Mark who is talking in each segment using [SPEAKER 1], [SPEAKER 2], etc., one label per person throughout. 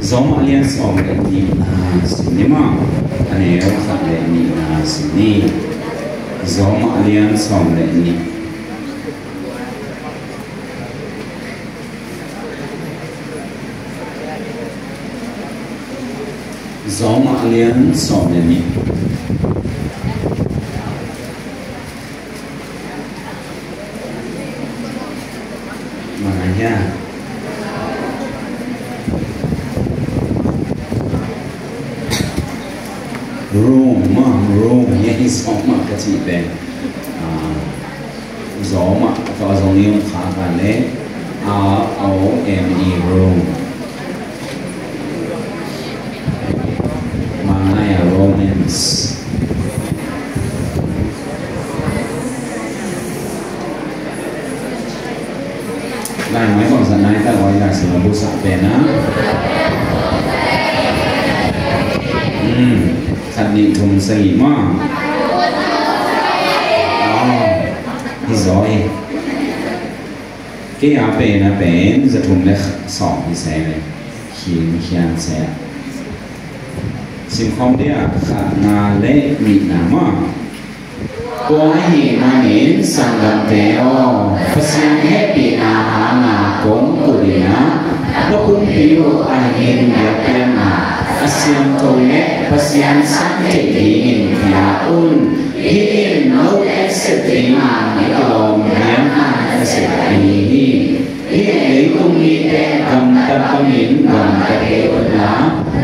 [SPEAKER 1] Zoma Alliance of the Cinema and a Sini Zoma Alliance of the Zoma Alliance of the Rome here is of marketing there. Zoma for Zonium Kagane ROME Rome. เป็นนะขันนี้ทุ่มสลีมาที่ซอยกี่อาเป็นนะเป็นจะทุ่มเล็กสองที่แสเลยขีดเขียนแสสิ่งของเดียขัดงานเละมีหนามาตัวหิมาเห็นสังกัดเตอภาษาเฮปีอาหางากงกุลีนะแล้วคุณผิวอาเห็นเดียเป็นมาอาเซียนโตเนะภาษาสังเกตหินพิอาอุนหินโนเอสเตมาในกลมเลี้ยงอาเสตีหินในตรงนี้แต่กำตัดกำหินกำตัดเอวนะ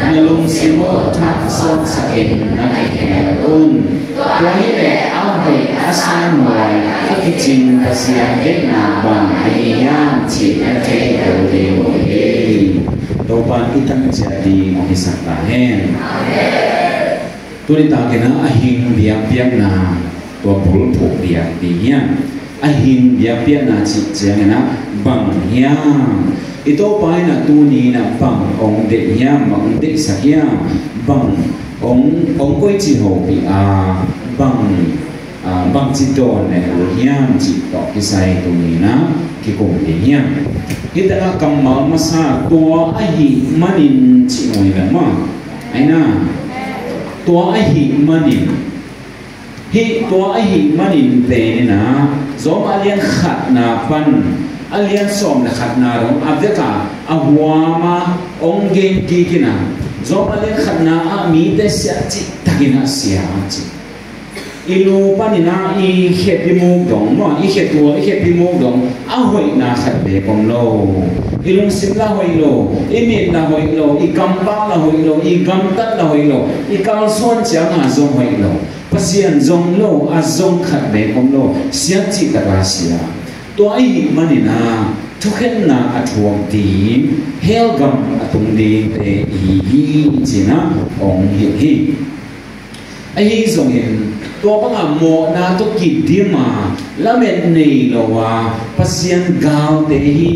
[SPEAKER 1] ในลุงสิโมทักสดสกินนักแข่อุนตัวนี้แหละเอาไปอาศัยหน่วยที่จริงภาษาเวียดนามบางไอ้ย่างจีนเทวเดียวเองตัวบ้านที่ตั้งใจดีมีสักตาแห้งตัวนี้ตาเกนะอาหิงเบียเปียกนาตัวบุรุษผูกเบียดีเงี้ยอาหิงเบียเปียกนาจิตเจียงนะบังเฮียอีตัวไปนะตัวนี้นะบังองเด็กเฮียบังเด็กสักเฮียบังองก้อยจีโฮปีบังจิตโดนเนี่ยเฮียจิตต่อที่ใส่ตรงนี้นะที่กงเฮียที่แต่ละกำมังมาซาตัวไอหิมันนินจิโอยละมั้งไอ้น่ะตัวไอหิมันนินฮิตัวไอหิมันนินเตนี่นะสมอาเลียนขัดนาปันอาเลียนสมนะขัดนารงอับเดกาอาหัวมาองเกนกีกินะสมอาเลียนขัดนาอามีเตเสียจิตกินะเสียจิอีลูปันนะอีเขพิมูดงมั้งอีเขตัวอีเขพิมูดงอาหอยนาขัดเบปมโลอีลุงสิบละหอยโลอีมีดละหอยโลอีกำปั้งละหอยโลอีกำตัดละหอยโลอีกำส่วนเจ้าหน้าจงหอยโลภาษาจงโลอาจงขัดเบปมโลเสียจิตราเสียตัวไอ้มันนี่นะทุกคนน่ะอัฐวงดีเฮลกัมอัฐวงดีเตอีจีนะองฮีไอ้ทรงเห็นตัวปังอ่ะโมนาตุกิดดีมาแล้วเม็ดนี่เราว่าพัศยันกาวเตฮี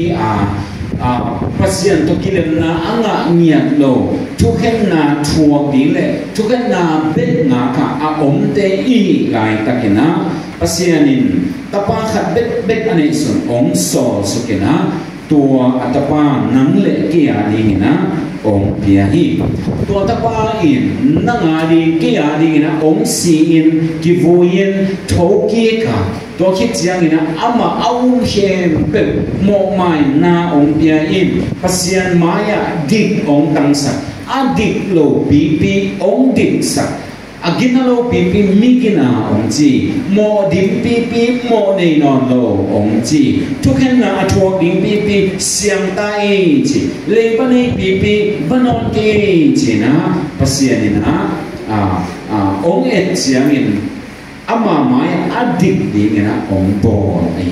[SPEAKER 1] พัศยันตุกิเลนะอ่างเงียดโลทุกคนน่ะทวงดีเลยทุกคนน่ะเป็นงาค่ะอมเตอีไกตะกินะพัศยันินตะปาขัดเบ็ดอันนี้ส่วนองโซสุกินะตัวอัตปานังเล็กเกียดีนะองเปียฮีตัวตะปาอินนังอาดีเกียดีนะองสีอินกิโวยินโทกีกาตัวคิดเสียงนะอามาเอาเข็มเป็ดโมไม้นาองเปียอินพัศยันมายาดิกองตังสักอาดิกโลปีองดิกสักอากินาโลปีมิกินาองจีโมดิมปีโมเนนอนโลองจีทุกคนน่ะอัฐวดิมปีเสียงตายจีเลปนีปีบนอนเกจีนะพัศยันนะองเอ็ดเสียงอินอามาไม้อดิกดีนะองบอลไอ้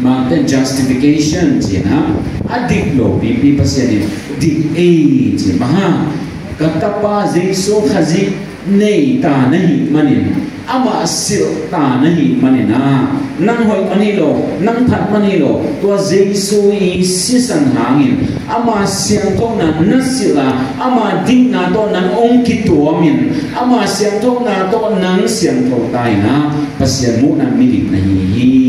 [SPEAKER 1] มาเป็น justification จีนะอดิกโลปีพัศยันดิกจีมาฮะกัตปาเจสุขจิनहीं ता नहीं मनिन अमा सिर ता नहीं मनिना नंग होय मनि लो नंग फट मनि लो तो जेसु ई सिसन हांगिन अमा सियंग तो ना नसिला अमा दिंग ना तो नन ओंग कीตัวมินअमा सियंग तो ना तो नंग सियंग तो ताई ना पसियन मु ना मिदि नहीं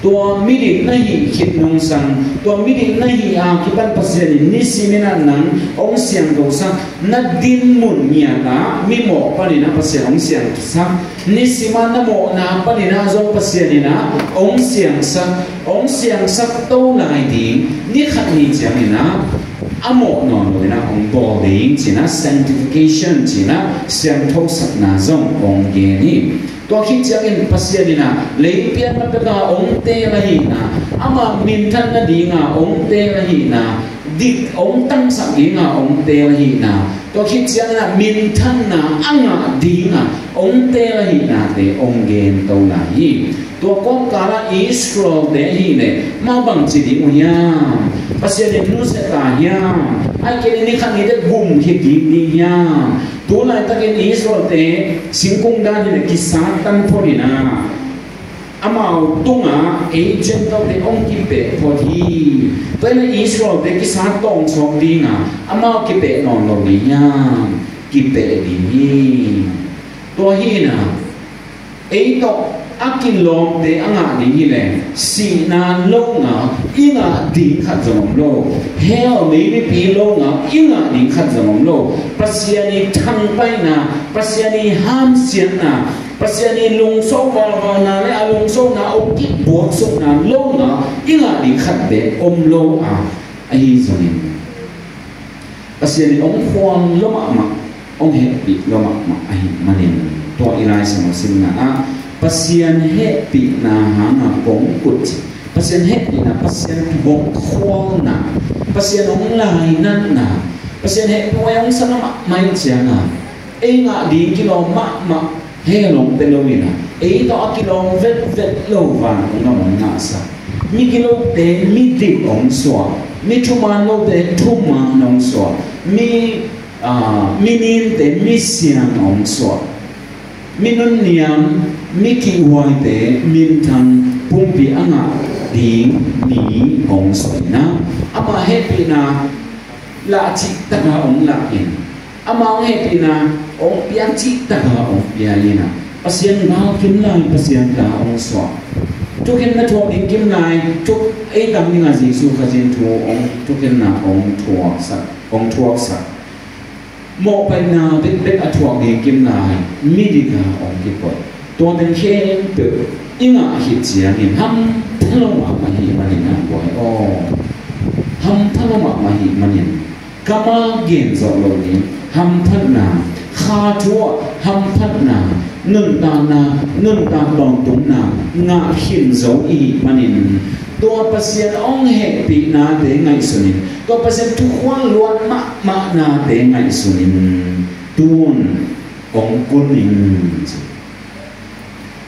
[SPEAKER 1] ตัวมิดิไม่คิดนงสังตัวมิดิไม่อาคิดปันปัสยานินิสิมินานังองเสียงตัวสังนัดดินมุนเมียนะมิโมปนินะปัสยาองเสียงสังนิสิมานโมนะปนินะจงปัสยานินะองเสียงสักโตนายดีนี่ขัดนี่เจียงนะอโมนอนเลยนะองบอลิงจีนะ sanctification จีนะเสียงทศนาจงองเยนี่ตัวคิดจะเป็นภาษาดีนะเลยเปลี่ยนมาเป็นองเตละหีนะอามามินทันนะดีงาองเตละหีนะดิองตั้งสักดีงาองเตละหีนะตัวคิดจะนะมินทันนะอ่างดีงาองเตละหีนะเตองเกนตัวละหีตัวก้องกาลอิสราเอลเตหีเนี่ยมาบังจิตอุญญาภาษาดีนุสตาญาไอ้เกณฑ์นี้ขันนี้ได้บุ่มคิดดีญาตัวไหนตะเกียนอิสราเอลเตสิงคงด้านนี่กิสาตันพอดีนะ amau tunga agent tau te ong ki pe poti toina Israel te ki sa tong chok dinga amau ki pe non lo ni nya ki pe di ni to hi na ei to akin lom te anga ni hi le si na lo nga inga di khat zom lo hell ni ni pi lo nga inga ni khat zom lo pasiani thang pai na pasiani ham sian na pasiani lung so ba na le alung so na o ki bo so na lo nga inga di khat de lo a ai zonin pasiani ong khwang lo ma ong he pi lo ma ai manin to ilai sama sim na a pasian he pi na hanga kong kut pasian he pi na pasian bong khwang na pasian ong lai nan na pasian he poyong sana mai chia na e nga di kilo ma he long te lo ina e to kilo vet lo van ong na na sa mi kilo te mi di ong so mi chuma lo te chuma nong so mi nin te mi sian ong so minun niam miki wai te min thang pumpi anga ding ni ong soina ama happy na la chi ta ong la in ama happy na ong pian chi ta ong pia ina pasien ba kim lai pasien ta ong so tu ken na thong in kim lai tu e dam ni nga jisu kha jin thu ong tu ken na ong thuak sa mo pai na bet athuak ni kim lai mi di ka ong ki poiตัวเป็นเช่นเปิดยิ่งหิเจียนี่ทำทะลุมาหิมันนี่นะบ่อยอ๋อทำทะลุมาหิมันนี่กามาเกินจบลงนี้ทำพัฒนาคาทัวทำพัฒนาเงินตาลองตรงนางาหินโซอีมันนี่ตัวเปอร์เซ็นต์องเหตุปีนาเดงไงสุนินตัวเปอร์เซ็นต์ทุกวันล้วนมานาเดงไงสุนินตูนองกุลิน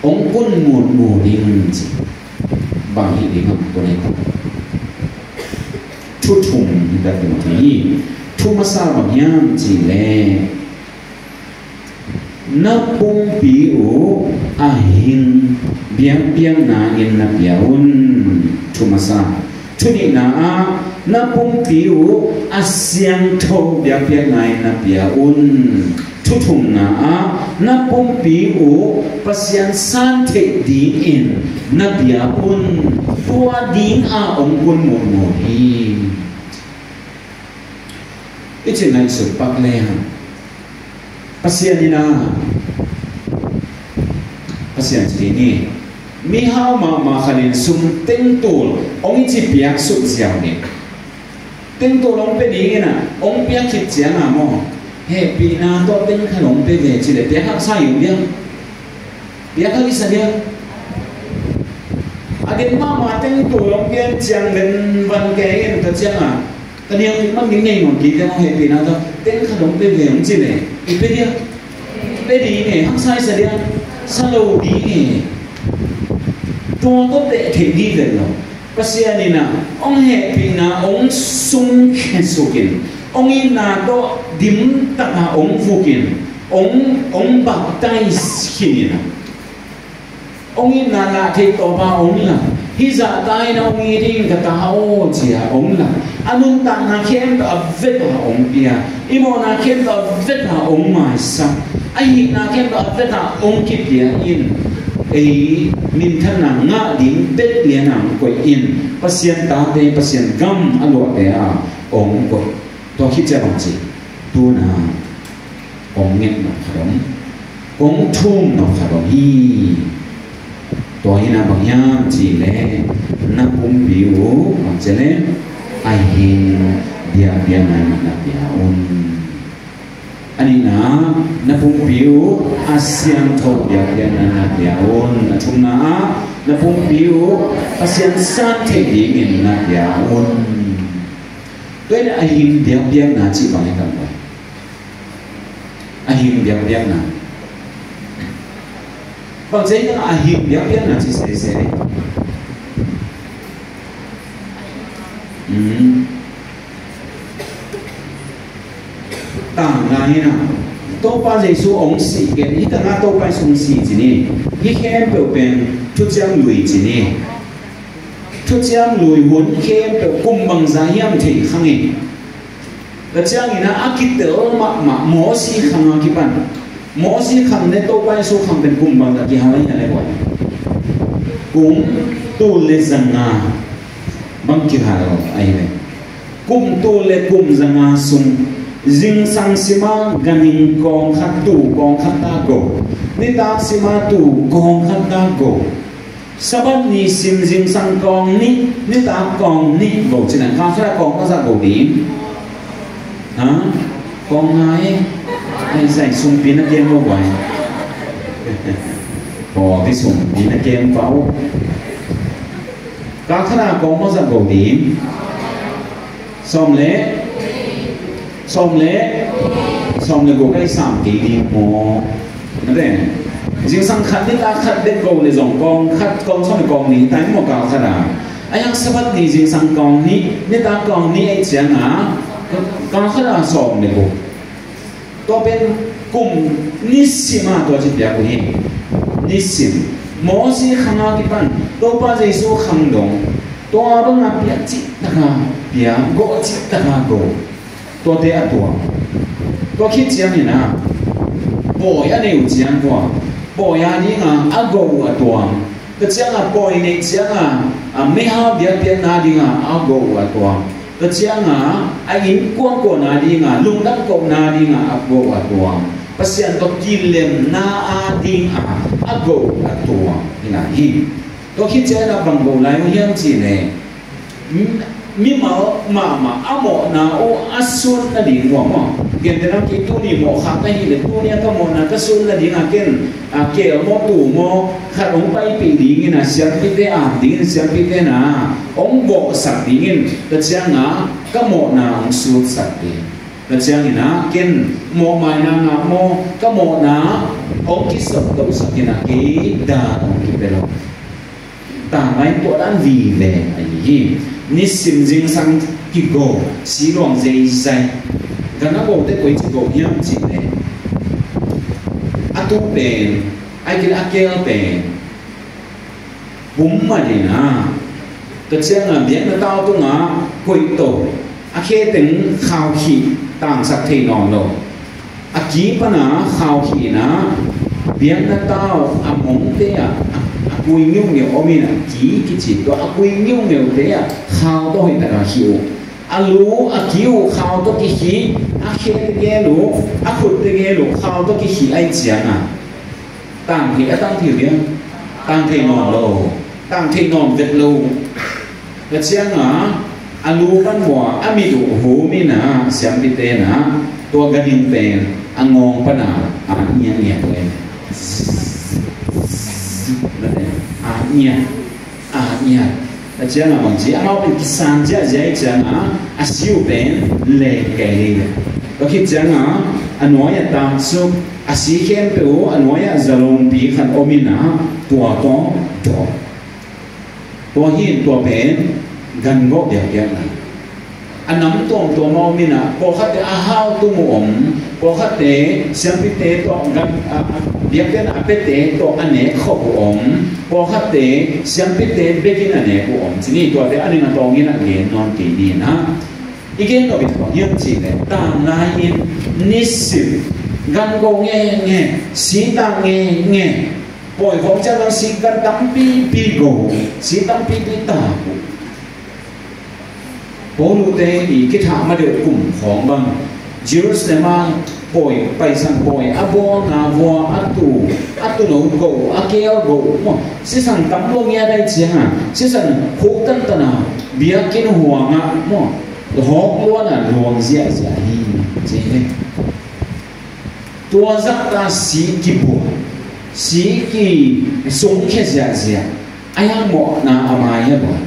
[SPEAKER 1] องกุนหมู่ดิ้งจีบางทีดิ้งตัวนี้ทุกทุ่มแต่ตัวนี้ทุกมาสาบางอย่างจีเล่นับปุ่มปีอูอาหินเบียงนาอินนับยาวนทุกมาสาทุกนี้นะนับปุ่มปีอูอาเซียงโตเบียงนาอินนับยาวนทุกทุ่มนะนับปุ่มปีอูภาษาสันเทดีอินนับยาวนตัวดิ้งองกุนหมู่ฮีอีเจนัยสุดปักเล่ห์ภาษานี่นะภาษาจีนนี่มีฮาวมาขลินซุ่มเต็งตัวองค์จีเปียกสุดเสียวนี่เต็งตัวลงไปดีไงนะองค์เปียกคิดเสียงอ่ะมั้งเฮ้ปีนาตัวเต็งขนมไปเวจีเลยเปียกข้าวใส่อยู่เดียวเปียกข้าวที่สันเดียวอดีตมาเต็งตัวลงเปียกเจียงเป็นวันแก่เองตัวเจียงอ่ะตอนนี้มันยังไงหมดกี่เจ้าเฮ้ปีนาตัวเต็งขนมไปเวของจีเลยอีกไปเดียวไปดีไงข้าวใส่สันเดียวสโลดีไงตัวก็เตะถึงดีเลยเนาะภาษานี่นะองค์เฮปีนาองค์ซุงแค่สุกินองค์อินาโตดิมตะองค์ฟุกินองค์บักไตสินี่นะองค์อินาลาเทโตบาองค์ละฮิซาไตนะองค์อิริงกะตาโอเจียองค์ละอนุนตังนาเข้มตะเวทหาองค์เปียอิโมนาเข้มตะเวทหาองค์มาสัไอหินาเข้มตะเวทหาองค์กิเปียอินมินท่านงะดิ้งเบ็ดเลียนังกวยอินปัสยันตาเตปัสยันกัมอโลเตอาองกวยตัวคิดจะบังจีตัวนาองเงียบหนอขรมองทุ่มหนอขรมฮีตัวหินาบางอย่างจีเล่นับปุ่มบิวบางเจเล่ไอหินเบียนันนับเบียอุนอันนี้นะนับปุ่มบิวอาเซียนโตเบียนันนับเบียอุนทุ่มนะนับปุ่มบิวอาเซียนสันเทดีเงินนับเบียอุนด้วยไอหินเบียนาจีบางอย่างกันไปไอหินเบียนาบางทีก็ไอหินเบียนาจีเสียต่างไงนะต多把耶稣往死嘅，伊等下多把送死一呢，伊欠表边出将累一呢，出将累混欠表公bằng giá hiểm thì khang ấy, cái将này na akit tớ mà mỏ si khang akit ban, mỏ si khang này多把số khang bên公bằng là cái hàng này vậy, cũng tu lệ rằng à, bằng cái hàng ấy này, cũng tu lệ cũng rằng à sung Jing sang sima ganing kong khát tu kong khát ta go, ni ta sima tu kong khát ta go. Sabat ni sim jing sang kong ni ta kong ni go. Chỉ là khao khát kong có ra go điểm, hả? Kong ai dạy sung pin nó game vô vậy, bỏ cái sung pin nó game vào. Các khát kong có ra go điểm, xong lẽ xong lẽ gồm cái sàm kỳ đi mò nó đây riêng sang khát đi ta khát đến gồm để dòng con khát con xong rồi con ní tái một cào khát à anh em sắp bắt đi riêng sang con ní ta con ní ấy chén á con khát là sòng để gồm to bên cùng ní xìm à to chỉ biết của hi ní xìm mò xí khang à cái pan to ba giây số khang đồng to bằng à biết chỉ ta biết gõ chỉ ta gõตัวเตะตัวคิดเจียงนี่นะบ่อยอันนี้อยู่เจียงกว่าบ่อยอันนี้อ่ะอักโกตัวก็เจียงอ่ะบ่อยนี่เจียงอ่ะไม่หาเบียดเบียนนาดีอ่ะอักโกตัวก็เจียงอ่ะไอ้อินกวางกว่านาดีอ่ะลุงดังกว่านาดีอ่ะอักโกตัวภาษาตัวกิเลมนาอาดีอ่ะอักโกตัวนี่นะฮีตัวคิดเจียงอ่ะบังโกไลมันยังจีเนี่ยมีมาอโมนาโออัศวนนั่นดีกว่ามั้งเกี่ยนแต่นักกิตุนี่หมอขับไปหิเลตุนี่ก็โมนาก็สุนนั่นดีนะเกี่ยนเกี่ยวโมตูโมขัดองไปปีดีงี้นะเสียงพิเตอาดีงี้เสียงพิเตนะองบอกสักดีงี้ก็เสียงนะก็โมนาองสุดสักดีก็เสียงนี่นะเกี่ยนโมไม่นางโมก็โมนาองคิดสักตัวสักนะกี่ดาองคิดไปแล้วต่างไปตัวด้านวีเลยไอ้ยี่นี่สิมจิงสังกิโกสีหลวงใจใจกันนับบอกได้คุยจิโกยังจิเลยอาตุเป็นไอ้กินอาเกลเป็นบุ้มมาดีนะก็เชื่อเงินเบี้ยนต้าตัวงาคุยโตอาเคถึงข่าวขีต่างสักทีนอนลงอากีปนะข่าวขีนะเบี้ยนต้าอามงเตียคุยยุ่งเหนียวมีนะจีกิจิตัวคุยยุ่งเหนียวเดียข่าวต้องเห็นแต่ละคิวรู้คิวข่าวต้องกี่ขีเคตเกลูขุดเตเกลูข่าวต้องกี่ขีไอเจียงอ่ะต่างที่ตั้งที่เดียวต่างที่นอนโลต่างที่นอนเวทโลแต่เจียงอ่ะรู้กันว่ามีดูหูมีนะเสียงพิเตนะตัวกระดิ่งเป็นงงปนาเงียบเงียบเลยnya ta chia là bằng chỉ áo bên san chia dễ chẳng siêu bên lệ cái có khi chẳng nói là ta số xí khen biểu nói là zalom bị khăn omina tua hiền tua bên gần gốc đẹp đẹp này nắm tua mau mina có khát để hao tu muộn có khát để xem biết tua gần biết cái nào biết tua anh ấy khóc ổn có khát để xem biết biết cái này ổn chỉ ni tua để anh ấy tua nghe là nghe non kỳ đi na ý kiến nó bị thằng hiếm chỉ này ta ngay in nisim gần gốc nghe xí ta nghe bồi phong cha nó xí gần tắm pi gồ xí tắm pi ta bố lưu tế ý cái thảo mà được cùng phóng bằng Jerusalem bồi bay sang bồi abo na vua atu nấu gỗ akeo gỗ sẽ sang tắm luôn nghe đây chứ hả sẽ sang khúc tân tân à bia kinh hoàng à hốc luôn à luồng dễ hi thế này tua giặc ta xí kỳ bùa xí kỳ sống khét dễ ai ăn mọ na amai hết rồi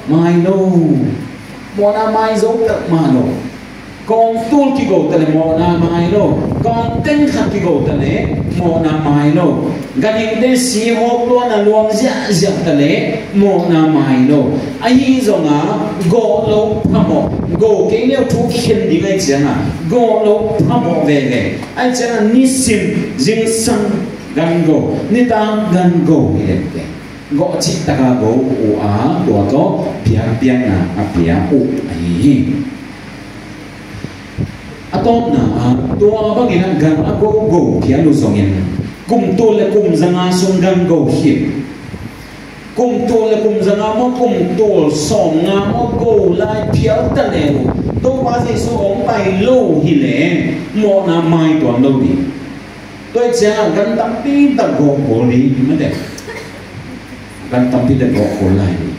[SPEAKER 1] mai đâu món mai giống tật mà đâu con tul ki go tale mo na mai lo con ten khat ki go tale mo na mai lo ganing de si ho lo na luang zia tale mo na mai lo ai zonga go lo phamo go ke leo thu khen di ngai changa go lo phamo ve ve ai changa ni sim jing sang gan go ni ta gan go ile ke go chi ta ga go u a do to pia na a pia u ai atop na tua bagi na gan ako go pia lu songin kum to le kum zanga song gan go him kum to le kum zanga mo kum to song nga mo go lai pia ta le to ba se so ong pai lo hi le mo na mai to lo di tôi cha gan tam pi ta go ko li ma de gan tam pi ta go ko lai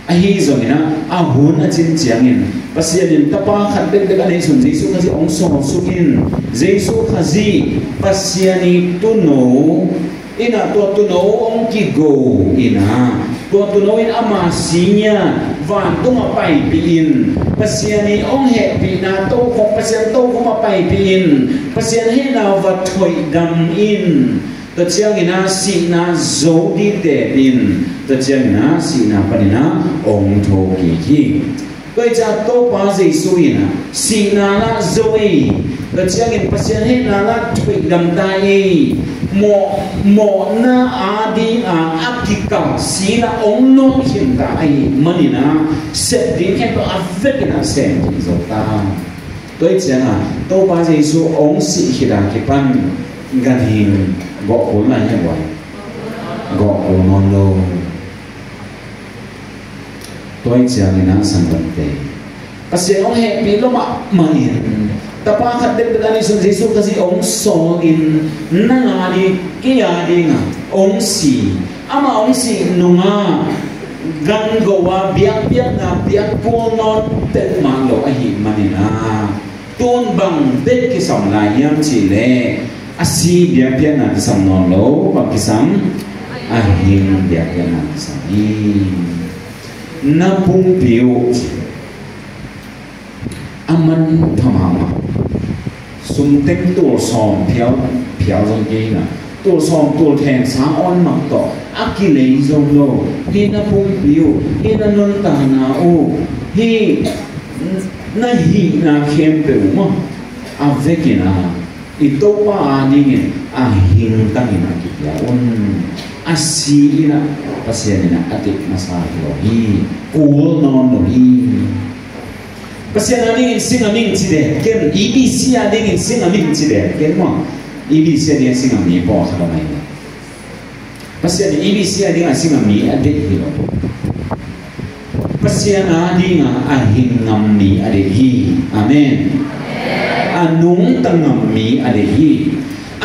[SPEAKER 1] ai rồi na a hun a chin chiang in pasianin tapa khan tek tek ani sun jesu kha si ong so sukin jesu kha ji pasiani tu no ina tu no ong ki go ina tu no in ama sinya van tu ma pai pi in pasiani ong he pi na to ko pasian to ko ma pai pi in pasian he na va thoi dam in ta chiang ina si na zo di te in ta chiang na si na panina ong tho ki ki tôi cha tô ba gì suy na si na la zoe ta chiang in pasian he na la thoi dam tai mo na a di a akika si na ong no hin ta ai manina set din he to a vekina sen zo ta tôi cha na tô ba gì su ong si hira ki pan gan hin go ko na he wa go ko non lo tôi cha ni na sang ban te kasi ong happy lo ma main tapa khat de dani sun jesu kasi ong so in na nga ni kiya di nga ong si ama ong si nunga gan go wa biak na biak ko non te ma lo ahi manina ton bang de ki sam la yam chi le asi biak na sam non lo ba ki sam ahim biak na sam ni na pung piu aman thamama sum tek tu som piao jong ge na tu som tu theng sa on mak to akile jong lo hi na pung piu hi na non ta na o hi na khem pe ma avekina ito pa ani a hin ta ni na ki ya on asi ina pasian ina atik masa lo hi cool non lo hi pasian ani singa ming chi de ken ibc ani singa ming chi de ken ma ibc ani singa mi po kha mai pasian ibc ani singa mi ade hi lo pasian ani nga ahin ngam mi ade hi amen anung tangam mi ade hi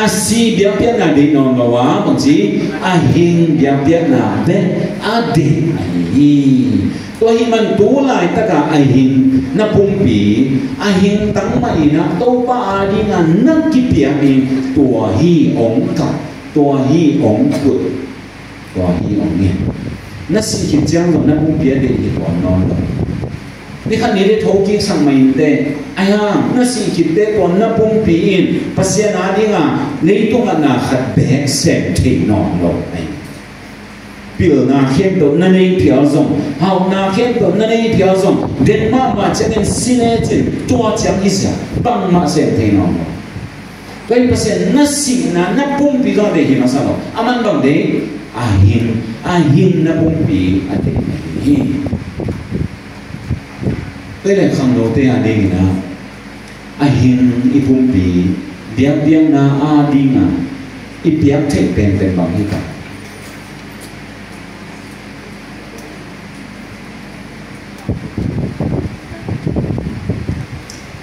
[SPEAKER 1] asi biak biak na de non lawa bangji ahing biak biak na de ade ai to hi man tu lai taka ahing na pumpi ahing tang mai na to pa adi nga na ki piak ni to hi ong ka to hi ong put to hi ong ni na si ki jang na pumpi ade hi to non lo ni khan ni de thoki sang mai de aya na si ki de ko na pumpi in pasian adi nga nei tu nga na khat be sem the non lo ai pil na khem to na nei piao zong hao na khem to na nei piao zong den ma chen sine chen to chang isa bang ma sem the non lo kai pasian na si na pumpi ga de hi na sa lo aman bang de ahin na pumpi ate hi tôi lại khang đầu tiên là đi na ahin ipumpi biak na adi nga ipiak thek pen bang hi ka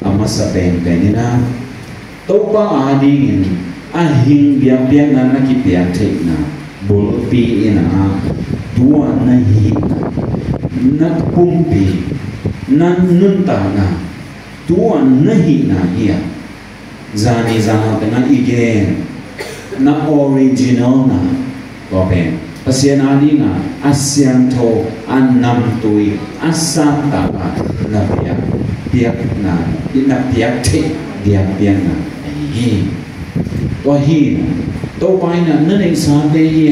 [SPEAKER 1] ama sa pen ni na to pa adi ngin ahin biak na nakipiak thek na bol pi ina dua na hi na pumpi nan nun ta na tuan nahi na ia zani zana dengan igen na original na ko pen Pasianadinga asyangtho anamtui asataka piak na piak te piak na hi to hi to pai na nanei sa te hi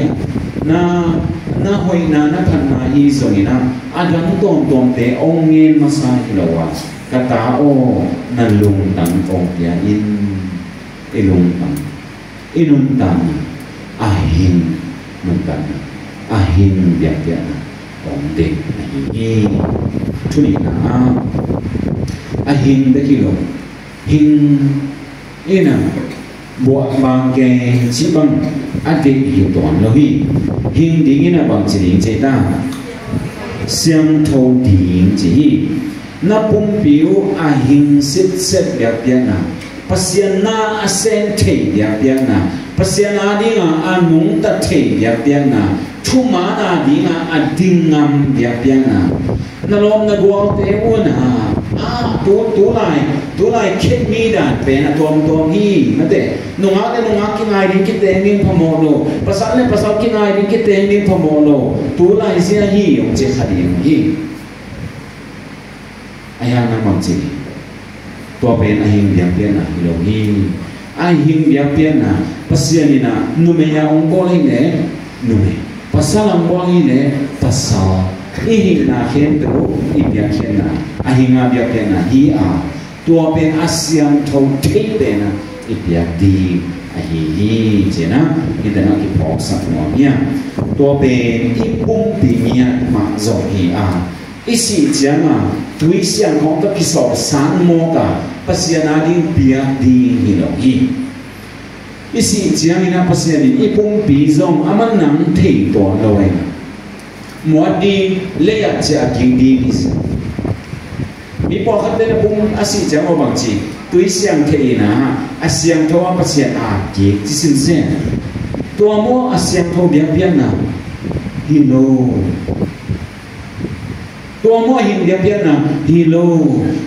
[SPEAKER 1] na hoi na phan na hi songina adang tom te ongen masa hilawa kata o na lung tang ong ya ilung tang inun tang ahin nung tang ahin biak ong de hi thuni na ahin de kilo hin ina buat bangke cibang adik hidupan lohi hin dingin abang cering cerita siang thâu ding ji na pumpiu ahin sit biak na pasian na asen thei biak na pasian adinga anung ta thei biak na thuma na dinga adingam biak na nalom na gual te una tu lai khet mi dan pe na tom hi mate nunga ki ngai rin ki te ning phamono pasal ki ngai rin ki te ning phamono tu lai sia hi ong che khadi hi aya na mang chi to pen ahing biak na lo hi ahing biak na pasiani na numeya ong bol hi ne nume pasal ang bol hi ne pasal ihi na khen tu ibyak khen na ahinga biak na hi a tua pen asyang thâu thei te na ibyak di ahi jena kita nak ki pok sa mo nya tua pen ipum pi mia ma zo hi a isi jama tui siang kong ta piso san mo ka pasiana ding biak di hi lo hi isi jang ina pasiani ipum pi zong aman nang thei to lo ai muadi leyak ja king di is mi po khat le bung asi jang o bang chi tui siang the na asiang tho pa sian a ki chi sin sen to mo asiang tho biak na hilo to mo hin biak na hilo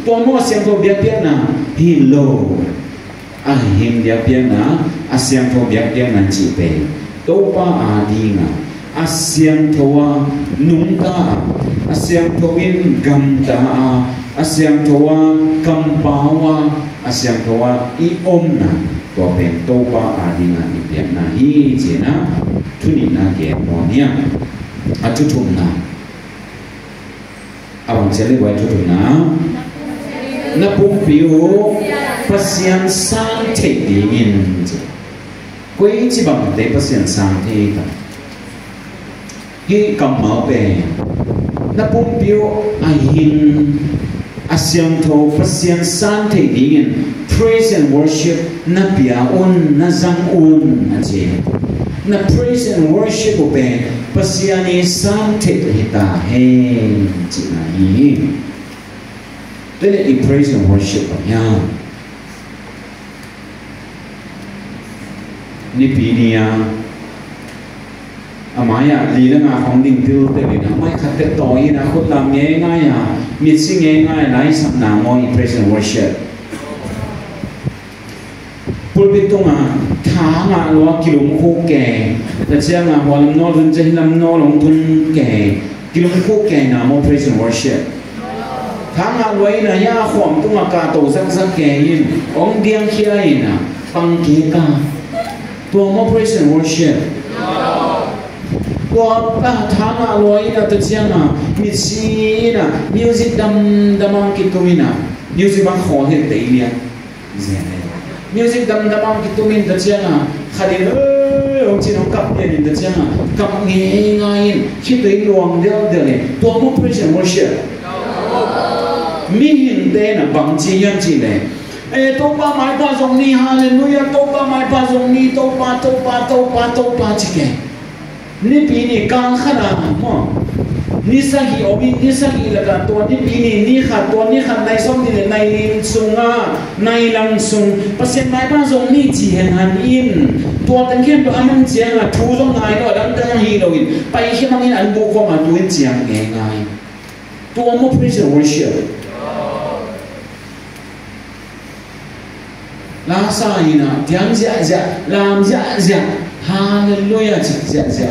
[SPEAKER 1] to mo asiang tho biak na hilo a hin biak na asiang tho biak na chi pe to pa a di nga asyang thoa nungta asyang thoin gamta asyang thoa kampawa asyang thoa I omna to pen to pa adinga ni pian na hi chena thuni na ke monia atuthum na awang chele wai thuthum na pumpiu pasyan sang the dingin koi chi bang te pasyan sang the ta hi kam mau pe na pumpiu ahin asyang tho pasyan san the dingin praise and worship na pia un na zang un aje na praise and worship pe pasyani san the hita he china hi then in praise and worship ya ni pinia amaya li la nga khong ding tu te le na mai khat te toi na khut lam nge nga ya mit sing nge nga lai sam na mo in praise and worship pulpit to nga tha nga lo kilom khu ke la chia nga ho lam no run che lam no long thun ke kilom khu ke na mo praise and worship tha nga lo na ya khom tu nga ka to sak sak ke yin ong diang khia yin na pang ke ka to mo praise and worshipตัวทางอร่อยนะตัวเชียงนะมิซีนะมิวสิกดำมังกิตุมินะมิวสิกบางขอเห็นแต่อีเลียมิวสิกดำมังกิตุมินตัวเชียงนะขัดองค์จีนองกับเดียนตัวเชียงนะกับเงี้ยง่ายคิดตัวรวมเดียวเลยตัวมุขเพรสเวอร์ชิพมีหินเต้นะบางจียังจีเลยตัวป้าไม้ป้าทรงนี้ฮาเลลูยาตัวป้าไม้ป้าทรงนี้ตัวป้าจิเกนี่ปีนี้กลางขนาดมั้งนี่สักกี่อบินี่สักกี่ละกันตัวนี่ปีนี้นี่ขาดตัวนี่ขาดในส้มนี่ในลินซุงในลังซุงเปอร์เซ็นต์ไม้ป้าทรงนี่จีเห็นหันอินตัวตั้งเข้มตัวอันนั้นเจียงอ่ะทูตรงไหนก็ดังตั้งฮีโร่อินไปเข้มมันอันบุกเข้ามาตัวเจียงง่ายตัวมุขเพรสเวอร์ชิพลาซาอินะเดียงเสียลามเสีย Hallelujah,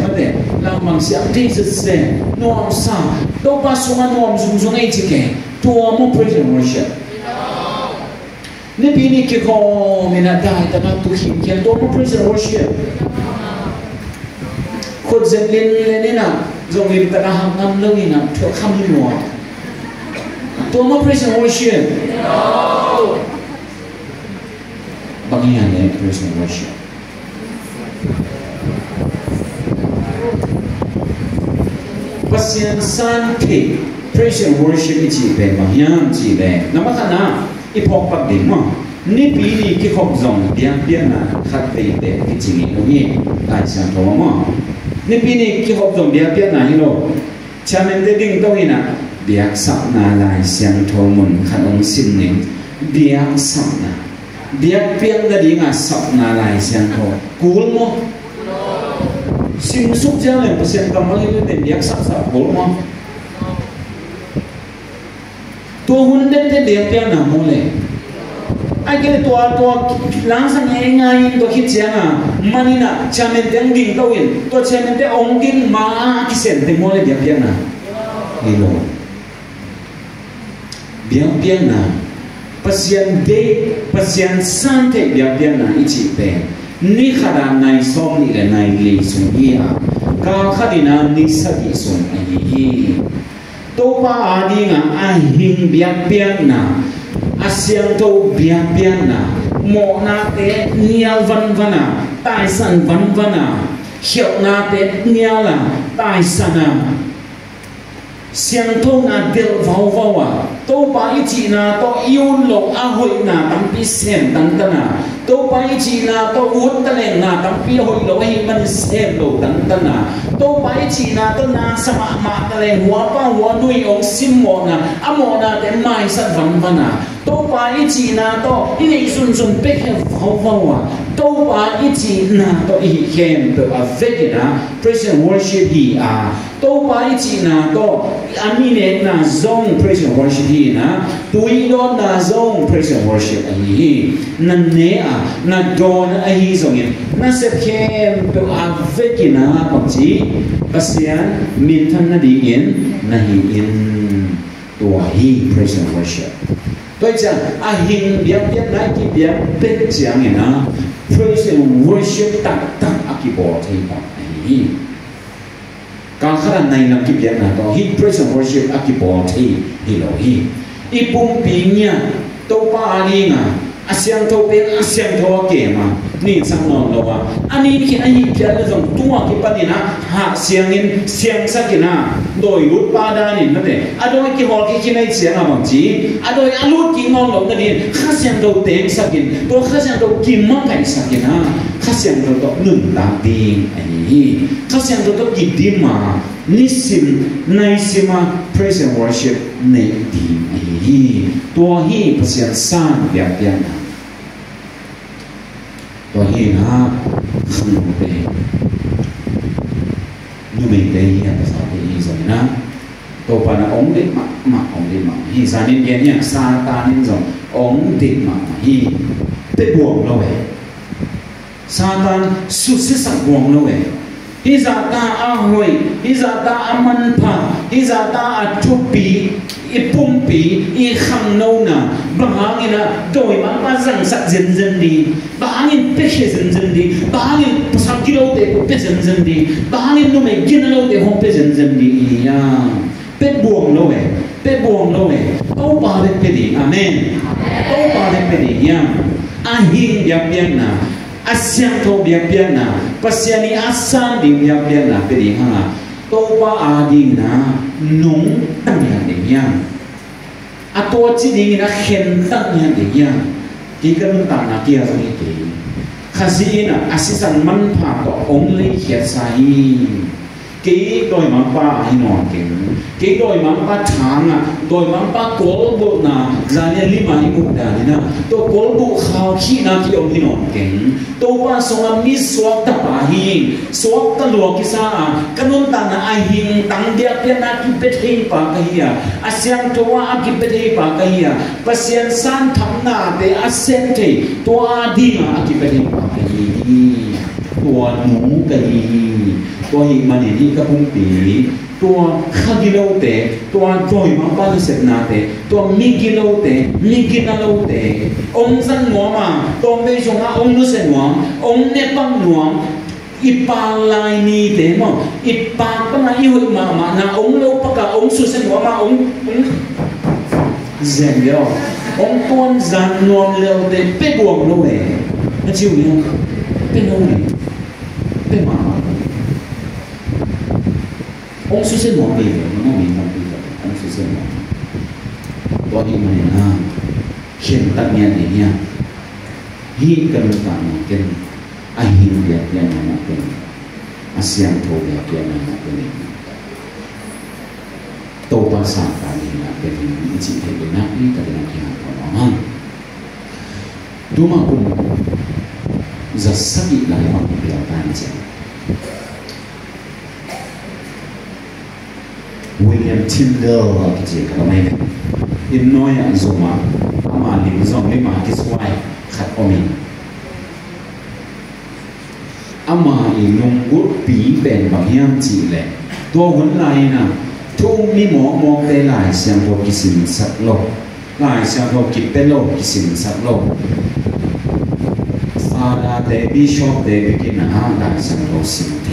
[SPEAKER 1] mate. La mangsia Jesus se no sa. Do pasuma no zung ai chike. To mo praise and worship. Ne bini ke ko mina dai ta na tu him ke do mo praise and worship. Khod zen lin le na zong lin ta ham nam lo ni na tho kham ni mo. Do mo praise and worship. Bagian ne praise and worship. Pasian Santi, praise and worship iti be mahyan ti be. Namakana ipok pag di mo. Ni pili ki kop zong biang na khat be be iti ni ni ai san to mo. Ni pili ki kop zong biang na hilo. Chamen de ding to ina biak sa na lai siang to mun khat ong sin ning biak sa na. Biak piang na ding a sa na lai siang to. Kul mo. Sim suk jang le pasien kamal ile den yak sak sak bol mo to hun den den de pya na mo le ai ke to lang sang ngai to khit changa manina chamen deng ding to in to chamen de ong ding ma ki sen de mo le de pya na ni lo biang pya na pasien sante de pya na ichi pe ni khada nai som ni le nai le sun ia ka khadina ni sagi sun ai to pa ani nga a hing biak biak na asyang to biak biak na mo na te nial van vana tai san van vana hiok na te niala tai sana siang to na del vau vau a to pa ichi na to yun lo a hoi na tampi sem tan tana to pa ichi na to ut talen na tampi hoi lo hi man sem lo tan tana to pa ichi na to na sama ma talen hua pa hua nui ong sim mo na amo na te mai san van vana to pa ichi na to ini sun sun pe he vau vau a to pa ichi na to hi hem to a vegina praise and worship hi a to pa ichi na to amine na zong praise and worship hi na tuilo na zong praise and worship hi na ne a na don a hi zong in na sep hem to a vegina pangchi pasian min than na di in na hi in to hi praise and worship tôi chăng a hình biết nói cái biết biết chẳng như nào praise and worship tặng a cái bộ thì bằng này cả khả năng này là cái biết nào đó hi praise and worship a cái bộ thì lo hi ipung pinya to pa ani nga asyang to pe asyang to ke ma ni sang non lo wa ani khi ai pia le jong tua ki pa ni na ha siang in siang sa ki na doi lut pa da ni na de adoi ki hol ki nai siang a bang chi adoi alut ki ngong lo na ni kha siang to te sa kin to kha siang to ki ma kai sa ki na kha siang to nun ta ting ai kha siang to ki dim ma ni sim nai sima praise and worship nei di ai to hi pasian san bia bia na to hi na khnu be nu me be ya sa be hi zo na to pa na ong de ma ong de ma hi sa nin gen ya sa ta nin zo ong de ma hi te buông lo we sa tan su se sa buông lo we hi za ta a hoi hi za ta a man pha hi za ta a chupi ipumpi i khang no na bangina doi ma pa zang sat zen zen di bangin pe she zen zen di bangin pasang kilo te pe zen zen di bangin no me gin lo te hom pe zen zen di ya pe buông lo we to pa de pe di amen to pa de pe di ya a hin ya pian na asyang to biak biak na pasiani asan di biak biak na pe di ha to pa ading na nung tang ya de ya ato chi ding na khen tang ya de ya ki kan ta na kia sa ni te khasi na asisan man pha to only khia sai ki doi ma pa ai no ke ki doi ma pa thang ตัวมันปากโกลบุนะจานเนี่ยลิมาอิมุดานี่นะตัวโกลบุข้าวขี้นาที่อมที่นอนเก่งตัวว่าสงมีสวกตะปาหิงสวกตะหลวกิสากันนนตานะไอหิงตังเดียเปียนากิเปเทปากะเฮียอาเซียนตัวอากิเปเทปากะเฮียปัสยันสันทำนาเตอาเซนเทตัวดีมาอากิเปเทปากะเฮียตัวหนูกะฮีตัวหิมันนี่ก็พุ่งปีตัวข้ากิโลเตตัวจอยมาบ้านเสนาเตตัวมีกิโลเตมีกินาโลเตองค์สันหัวมาตัวไม่ชงอาองค์นุเสนหัวองค์เนปังหัวอีปาลายนีเตมั้งอีปาปังอายุมานาองค์โลปะกะองค์สุเสนหัวมาองค์เซนเดียวองค์ตัวจันนวมเลวเตเป๊ะบวงโลเลยนั่นชื่อเนี่ยเป็นโลเลยเป็นมาองค์สุเสนหัวไปเลยน้องมีน้องปีเลยองค์สุเสนหัวตัวนี้มันนะเขียนตั้งเนี่ยเนี่ยฮีกันต่างกันไอหินเดียร์นั่นเป็นอาเซียนโทเดียร์นั่นเป็นโตภาษาการนี่นะเป็นจิตเห็นนะนี่ก็เป็นที่หาของมันดูมาคุณจะสักอีกหลายวันเดียวกันเจ้าวิลเลียมทินเดอร์ก็จะกลับมาเนี่ยอินน้อยอันสูงมาอามาลิมซองลิมาคิสไวขัดอมินอามาอีนงกุดปีเป็นบางอย่างจีแหละตัวคนไรนะทุ่งมีหมอกได้หลายเสียงพอกิสินสักโลหลายเสียงพอกิเป็นโลกิสินสักโลฟาดาเดบิชอปเดบิกินหาหลายเสียงพอสินเท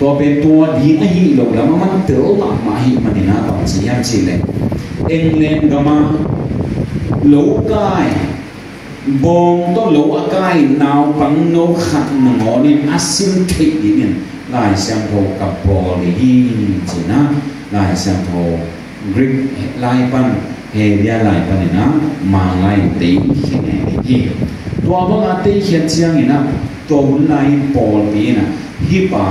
[SPEAKER 1] ตัวเป็นตัวดีไอ้หิโลแล้วมันเต๋อหลักมาหิมันนี่นะตอนสี่ยามจีเลยเอ็งเลนก็มาโลกายบองตัวโลกายนาวปังโนขัดหนอนี่อาซิมเทดิเนี่ยลายเสียงโทกับบอลีจีนะลายเสียงโทกรีกลายปันเฮียลายปันนี่นะมาลายตีเขียนนี่ตัวบางอาตีเขียนเสียงนี่นะตัวหุ่นลายบอลีนะฮิปา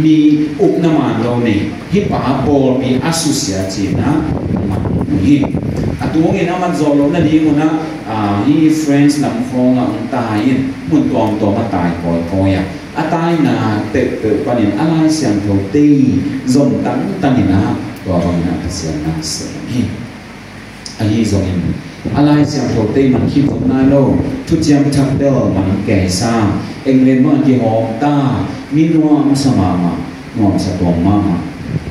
[SPEAKER 1] มีอุปนามเราเนี่ยฮิปาบอลมีอ associative นะมันนี่ตัวนี้นะมันจอลงนั่นเองนะฮี friends นำครองอ่ะมันตายมันตัวมาตายคอยอ่ะตายนะเตะปนินอะไรเสียงโทตีจนตั้งนี่นะตัวบางนะเสียงนักเสียงนี่อันนี้จงอะไรเสียงโทตีมันคิดตรงนั้นโลทุกอย่างทับเดิมมันแก่ซ่าเอ็งเล่นมันกี่หอมตามีนัวมันสมามานัวมันสะตัวมา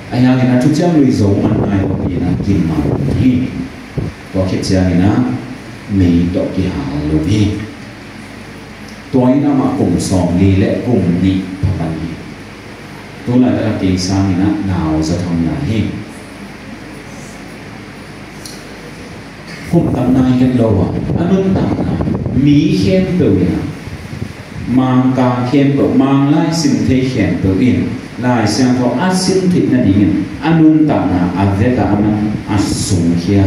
[SPEAKER 1] ไอ้ยังไงนะทุกอย่างลุยโซมันไงเราดีนะกินมาที่ตัวคิดเสียงนะมีดอกกี่หาลูกพี่ตัวนี้นะมากลุ่มสองนี้และกลุ่มนี้พันนี้ตัวนั้นจะกินสร้างนะหนาวจะทำงานให้ผมทำนายกันเราอ่ะอันนั้นต่างนะมีเข้มเปล่านะมังกาเข้มเปล่ามังไล่สิ่งที่เข้มเปล่าอินไล่เสียงเขาอาสิ่งที่นั่นเองอันนั้นต่างนะอาเวตามันอาสุงเขีย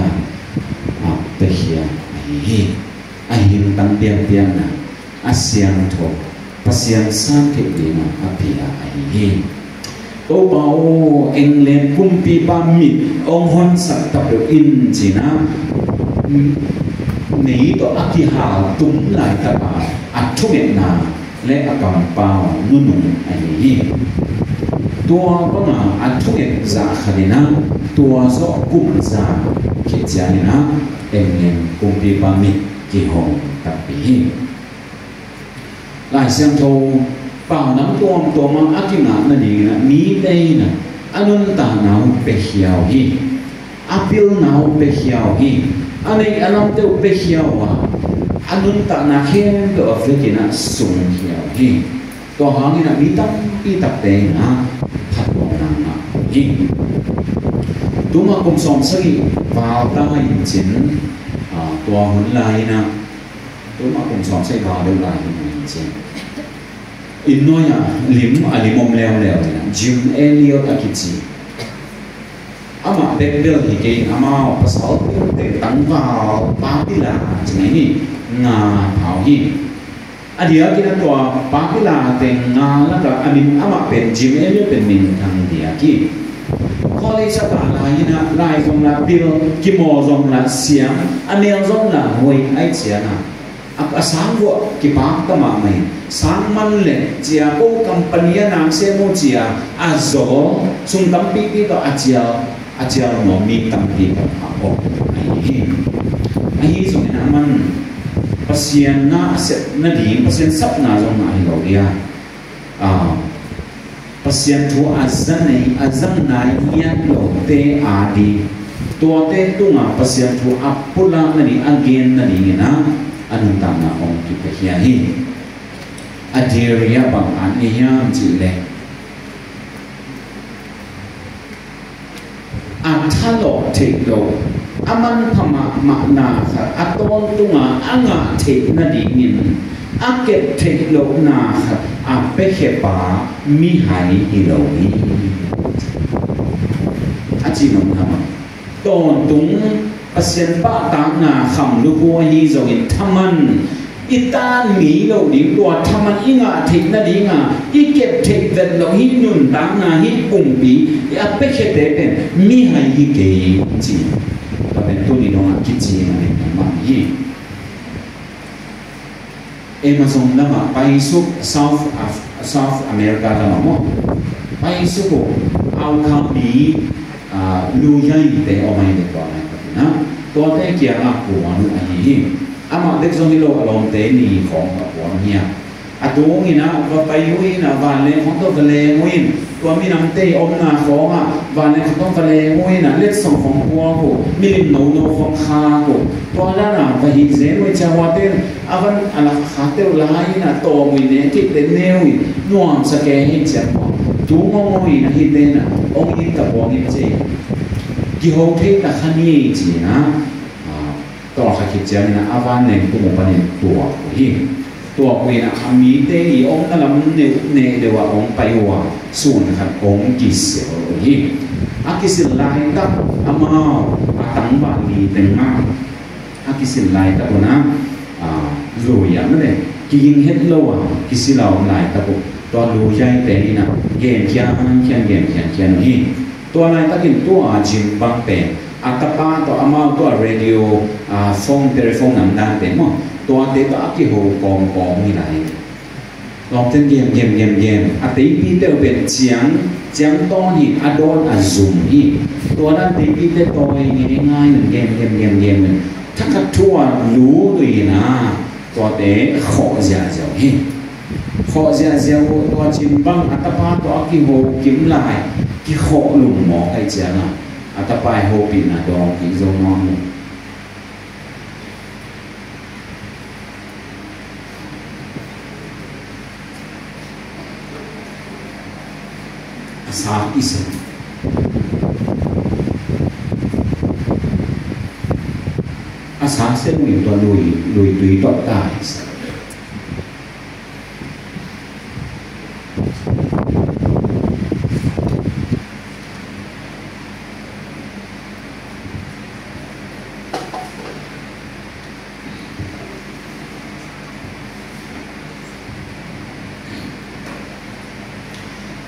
[SPEAKER 1] อาเปเขียไอ้หินตั้งเปียงนะอาเซียนทบปัสยันสังเกตดีนะอภิลาไอ้หินตัวเบาเอ็งเลนกุมปีบามิองฮอนสัตตะเปอินจีนะนี้ตัวอธิหาตุ้มไหลตะบาอัดทุเมนาและอาการเปล่านุ่นไอ้หินตัวก็มาอัดทุเมจาขดินะตัวโซกุมจาเขจานินะเอ็งเลนกุมปีบามิกี่หงตับปีหลายเสียงโทเปล่าน้ำตัวมันอักินานั่นเองนะมีได้นะอันนั้นตาหนาวเปเขียวฮีอาพิลหนาวเปเขียวฮีอันนี้อันนั้นเต้าเปเขียวว่ะอันนั้นตาหนาเข้มตัวอฟริกินะสูงเขียวฮีตัวหางนี่นะมีตั้งปีตับเตงนะพัดลมนางนะฮีตัวมาคุมสองสักอีฟ้าตาหินจินตัวหุ่นลายนะตัวมาคุมสองใช้ฟ้าด้วยลายหินจินอินน้อยลิมอมแล้วนะจิมเอลิโอตะคิจิอามาเด็กเดินที่เก่งอามาภาษาเด็กตั้งว่าปาปิลาใช่ไหมนี่งาเผาหินอันเดียวกินตัวปาปิลาเต็งงาแล้วก็อามาเป็นจิมเอลิโอเป็นมินทางเดียกี college ก็ลายนะลายตรงละบิลกิโมตรงละเสียงอเมริกาละหวยไอเสียนะอักษรวัวกิปากตมาไม่สังมันเลยเจ้าโอ้คัมปานีนางเซมูเจียอาโซสุนตัมปีปีต่ออาเจียโนมีตัมปีกับอาโอไอ้ส่วนนั้นมันภาษาหน้าเสร็จนั่นเองภาษาสับหน้าตรงไหนเราเรียภาษาทั่วอาจันไหนยันโลเตอาดีตัวเตตุงภาษาทั่วอัปปุลานั่นเองอันเกนนั่นเองนะอันนั้นตามนะองค์ที่เป็นอย่างนี้อันเดียร์ยาบางอันนี้ยังจีเล่อันท่าโลเทโลอามันพม่ามานาค่ะอัตโนตุงอังอาเทนั่นเองอาเก็บเทโลนาค่ะอาเปเขปามีหายฮิโลนี้อาจีนงทำตอนตุงภาษาบ้าต่างนาคำลูกวัวยี่จงอิทมันอิตามีเราดีตัวทำมันอิงาเทคนั่นเองอีเก็บเทคแต่เราหินยุนต่างนาหินปุ่มปีอาเปเขเตเป็นมีหายฮิเกยจีก็เป็นตัวนี้น้องคิดจีอะไรมาฮีเอมาส่งแล้วมาไปสุข South America แล้วมาไปสุขเอาคำนี้ลูยัยแต่เอาไม่ได้ก่อนนะตัวเตะเกียร์อ่ะหัวนู่นอันนี้อามาเด็กส่งที่โลกอารมณ์เตะนี่ของหัวเนี่ยตัวนี้นะว่าไปวิ่งนะวันเล่ของตัวทะเลวิ่งตัวมีน้ำเตะอมนาของวันเล่ของตัวทะเลวิ่งนะเล็กส่งของหัวกูมีลิ้นโนของขากูตัวนั้นนะไปหินเซนไว้จะว่าเต้นวันอะไรขาเตะลายนะตัวมีเนี่ยที่เต้นเนื้อน่วมสแกนหินเสียงตัวมองหินหินเต้นนะองหินกับองหินเจกี่ห้องเทตะขันยี่จีนะต่อขัดขีดเจ้านี่นะอาวันเนี่ยตัวมันเป็นตัวหินตัวคุยนะมีเตยองนั่นละมันเนี่ยเดี๋ยวว่าองไปว่าส่วนนะครับองกิเสียวหินอากิสิลายตับอามาตั้งบาลีเต็มมากอากิสิลายตับนะรวยอย่างนั้นเลยกินเห็ดโลอ่ะกิสิเราลายตับตัวรวยใหญ่แต่นี่นะเกี่ยนเกี่ยนหินตัวอะไรตั้งกินตัวจิมบังเป็นอัตปาตัวอามาตัวเรดิโอโฟนโทรศัพท์นั่นเต็มมั้งตัวเด็กตัวกี่หัวกองนี่ไหนลองเต้นเกมอัตติปีเตอร์เป็นเจียงตอนนี้อโดนซูมนี่ตัวนั้นตีปีเตอร์ตัวง่ายหนึ่งเกมถ้าขัดทั่วรู้ด้วยนะตัวเด็กขอเสียนี่ขอเสียตัวจิมบังอัตปาตัวกี่หัวกิมลายกี่ขอลุงหมอไอ้เจ้านะอัตปาหัวปีน่ะดองกี่โซนอนอาสาอิสระอาสาเส้นมีตัวลุยต่อตาย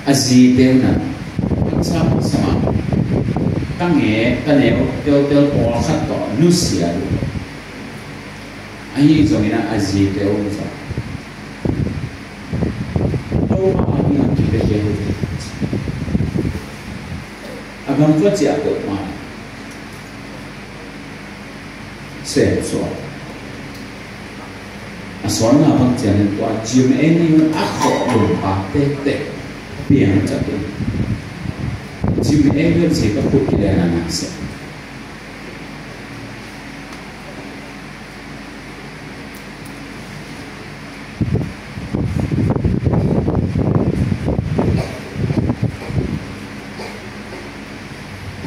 [SPEAKER 1] อาจีเดนนะชาบสมาตั้งเงี้ยตั้งเดี๋ยวพอขัดต่อนุเสียดูอันนี้ตรงนี้นะอาจีเดนสักตัวมาอันนี้อันที่เป็นเรื่องอาบังก็จะตัวมาเสียส่วนสอนอาบังจะเนี่ยตัวจิมเอ็นนี่มันอักขระลงปากเตะเปลี่ยนจากตัวจิมเอ็นก็สิก็พูดได้นะนักเสีย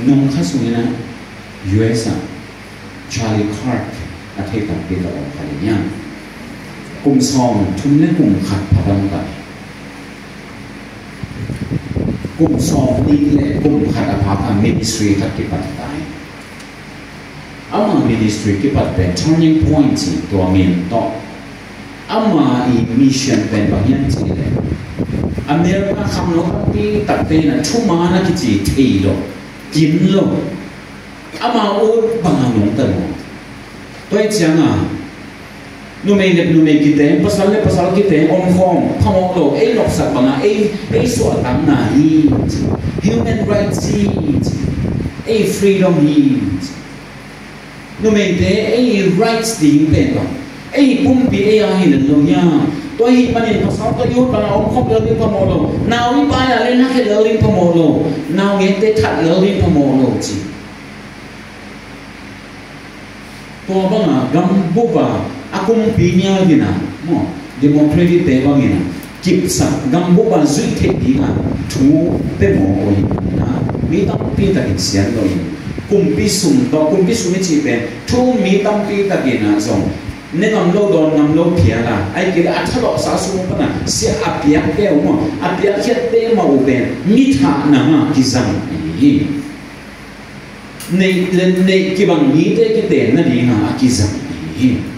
[SPEAKER 1] น้องข้าสุนีนะ US ชาลีคาร์กอาเทตังปีละออกอะไรเนี่ยกลุ่มซองทุนเล่นกลุ่มขัดพลังกันกลุ่มสองนี่แหละกลุ่มขัดอภาพมินิสทรีขัดกิปัตตายอามามินิสทรีกิปัตเป็น turning point ตัวเมนต่ออามาอีมิชชั่นเป็นบางอย่างที่เลย อเมริกาคำโน้ตที่ตัดเตนะทุ่มมานะกิจิทีโลกินโลอามาโอ๊ตบางหนุ่มตลอดตัวจังอ่ะนู่นไม่เล็บนู่นไม่กินเต็มภาษาเล็บภาษากินเต็มองค์ของพมโลไอ้หลอกสัตว์บางอ่ะไอ้ส่วนต่างน่ะฮี human rights ไอ้ freedom ฮีนู่นไม่เต็มไอ้ rights ดีเป็นหรอไอ้ปุ่มปีไอ้อะไรนั่นโลย่าตัวฮีมันเนี่ยภาษาตัวยุทธ์บางองค์ของเรื่องพมโลนาวิปายอะไรนักเรื่องพมโลนาวิเตทัดเรื่องพมโลจีตัวบางอ่ะกัมพูบะaku mempunyai gina, mo demokrasi tebang gina, kipsa gambo bazui tepinga, tu temo oi na, mitam pita kitsian loi, kumpisum cipe, tu mitam pita gina zong, nengam lo don ngam lo piala, ai kira atalo sasu pana, si apiak te mo, apiak te mau ben, mitha nama kizang ini, ne kibang mite kite na dina kizang ini.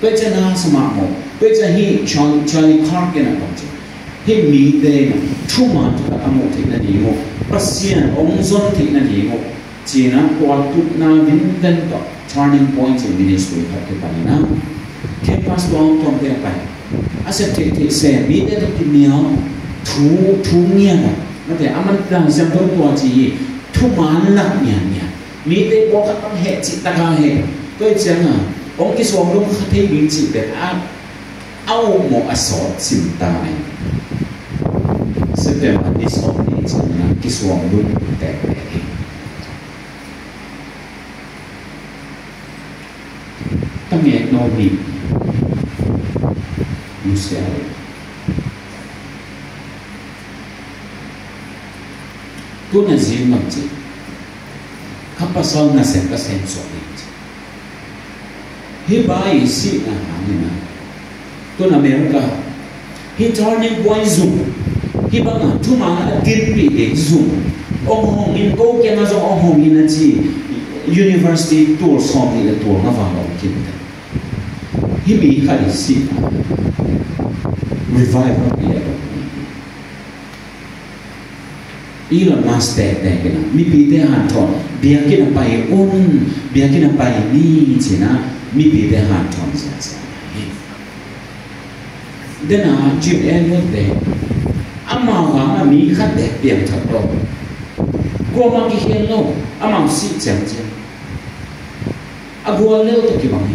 [SPEAKER 1] 对着那什么么？对着he Charlie Clark 那东西，he 米的出门这个阿姆提那地方，不先翁孙提那地方，只能过渡那云登到 turning point in ministry 他的办那，campus 当中的办，阿些提些米的都比苗，土面啊，那点阿们当相当多几，出门那年，米的我看当黑只大家黑，对着啊。องค์กิสวงลุงขัดให้วิจิตเป็นเอาหมออสอดสิมตายเสด็จมาที่สองนี้จังนะกิสวงลุงแต่เองตั้งแต่โนบีมุสลิมตัวนั้นจีนมันจีข้าพเจ้าน่าเส้นก็เส้นสวยhe buy seat na hangina to na America he turning point zoom he banga tuma gin pi de zoom ong hong in ko ke na zo ong hong in ji university tour som ni tour na va lo kin he bi khai seat revival ya Elon Musk te kena mi pi te han thon bia kena pai bia kena pai ni china mi pi de han thon sa dena jip en lo de ama wa mi khat de piang tha ro ko ma ki hen lo ama si chang chang agwa le to ki bang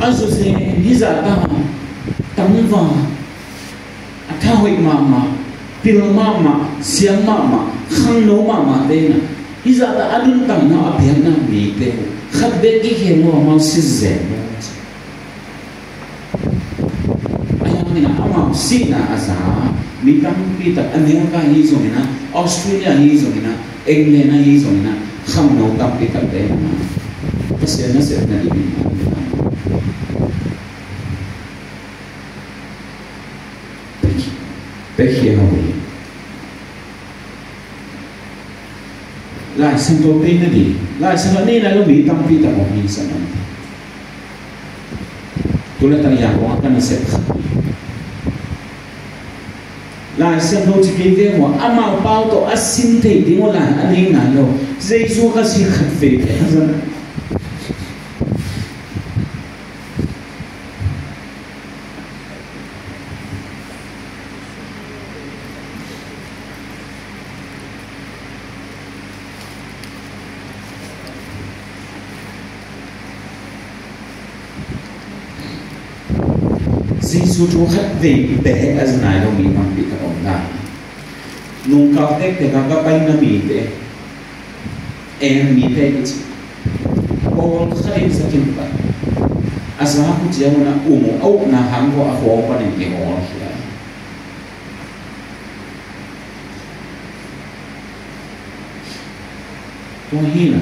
[SPEAKER 1] aso se hiza ta tang va atha hoi ma pil ma siam ma khang no ma de na Iza ta adun tang na apian na mi te khat be ki he no ma si ze ayang ni ama si na asa mi tam pi ta America hi zo na Australia hi zo na England hi zo na kham no tam pi ta te na se na di pe hi ha lại xem tôi tin cái gì lại xem nó đi là nó bị tâm phi tập một mình sao tôi lại tăng của anh nó sẽ lại xem tôi chỉ biết cái mà ăn màu bao tổ ăn xin thì tiếng nó lại ăn đi nào rồi dây du cái gì khẩn về thế rồi Giêsu Chúa khách về bé as này đâu mình mang bị các ông đại nung cao tết thì các bay nó bị thế em bị thế cái gì con khai sẽ kinh vậy as là cũng chỉ là âu na hàng của họ có nên cái họ tôi hiểu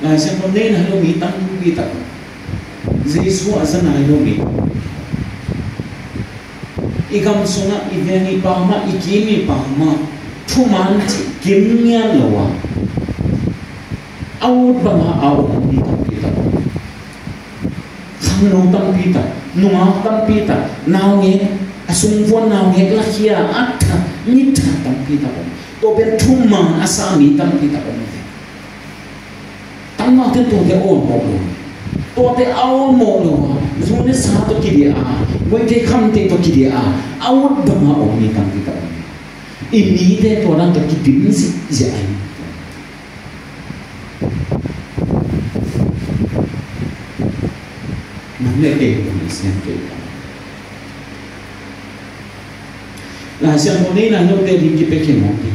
[SPEAKER 1] là xem con nên là đâu bị tăng bị tập Giêsu as này đâu bị igam suna iveni pama ikimi pama thuman kimnya lawa out banga out ni ta kham no tam pita nunga tam pita naw nge asung von naw nge lakhia atha mitha tam pita to ben thumma asami tam pita tam ma te to de on mo lo to te aw mo lo zune sa to kidia moi te kham te to kidia aw dama on ni tam pita ini te to dan to kidin si jai nè để mình xem cái là xem một này là nhung để đi cái bên kia một cái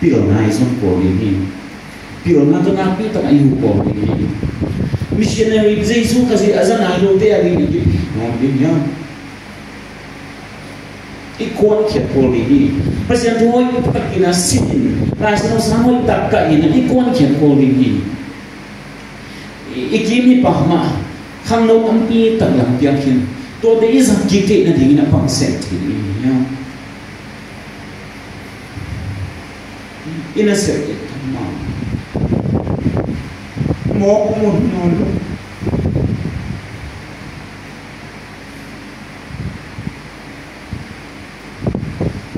[SPEAKER 1] bây giờ này xong của đi bây giờ nó tôi nói biết tao ai hiểu của đi missionary Jesus cái gì ở dân này đâu thế đi đi ngon đi nhá cái quan khiết của đi bây giờ thôi tất cả là xin là sao sao tất cả những cái quan khiết của đi ikimi pahma khang no ampi tak lam pia khin to de izam kite na ding na pang set thi ya ina set tamma mo mun no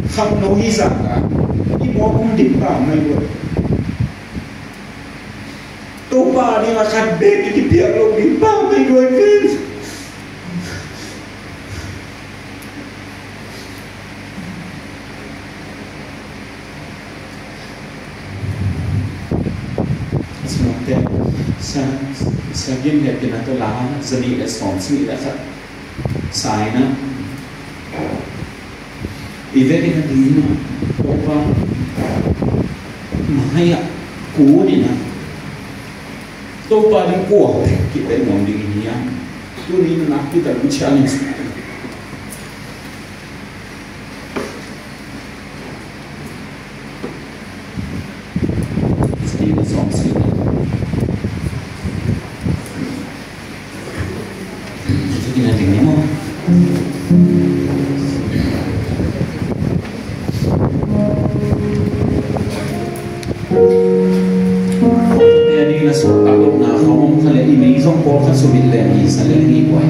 [SPEAKER 1] khang no hi sa ka i mo kum dik pa mai lo tôi bà đi mà khăn bếp cái việc luôn đi bao mấy người phim sa gin đẹp thì là tôi lá dân đi đã sống suy đã thật sai nữa vì vậy cái gì mà tôi bà mà hay ạ cú đi nè tôi bà đi qua cái bên ngoài đi nhá tôi đi nó cái tận challenge thì nó xong xí cái này thì nhớ là số tác động nào không phải là ý nghĩ trong bộ các số bình lệ ý sẽ lên ý quay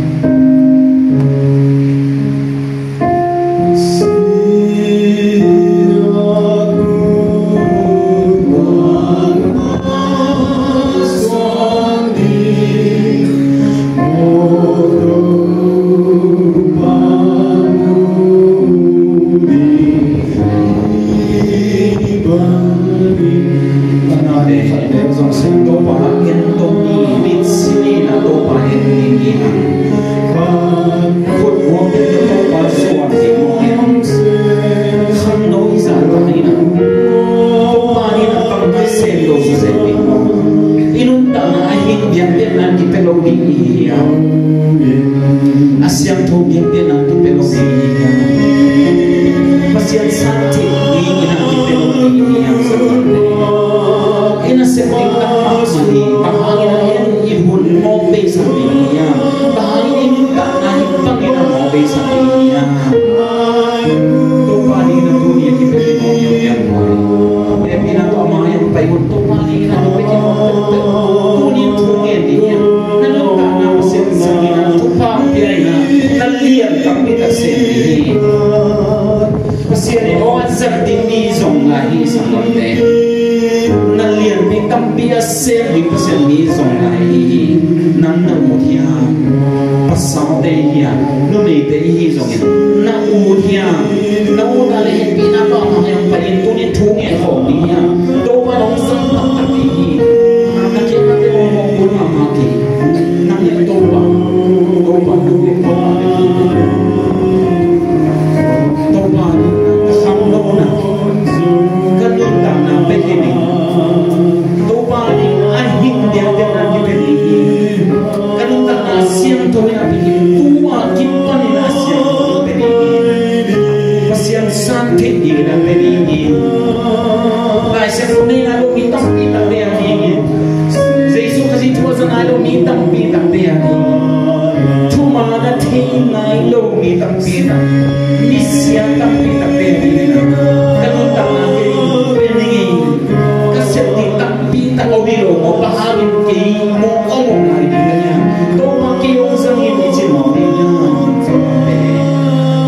[SPEAKER 1] Obiro mo pahalin ki mo alo ngai di kanya to pa ki ong sangin ni chi mo ni nya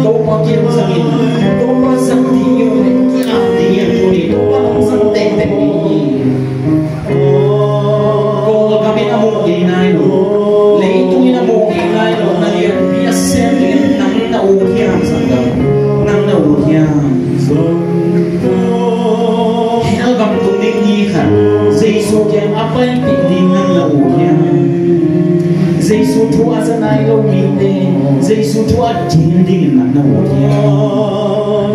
[SPEAKER 1] to pa ki ong sangin to pa sang di yo ni ki a di ya to ni to pa ong sang te te ni ko kami na mo ki nai lo le tu ni na mo ki nai lo na ya bi a sem ni nang na u hiam sang da nang na u hiam hel gam tu ni ni kha Giêsu kiang apai pi ding nang la u hiam Giêsu thu a zanai lo mi te Giêsu thu a tin ding nang na u hiam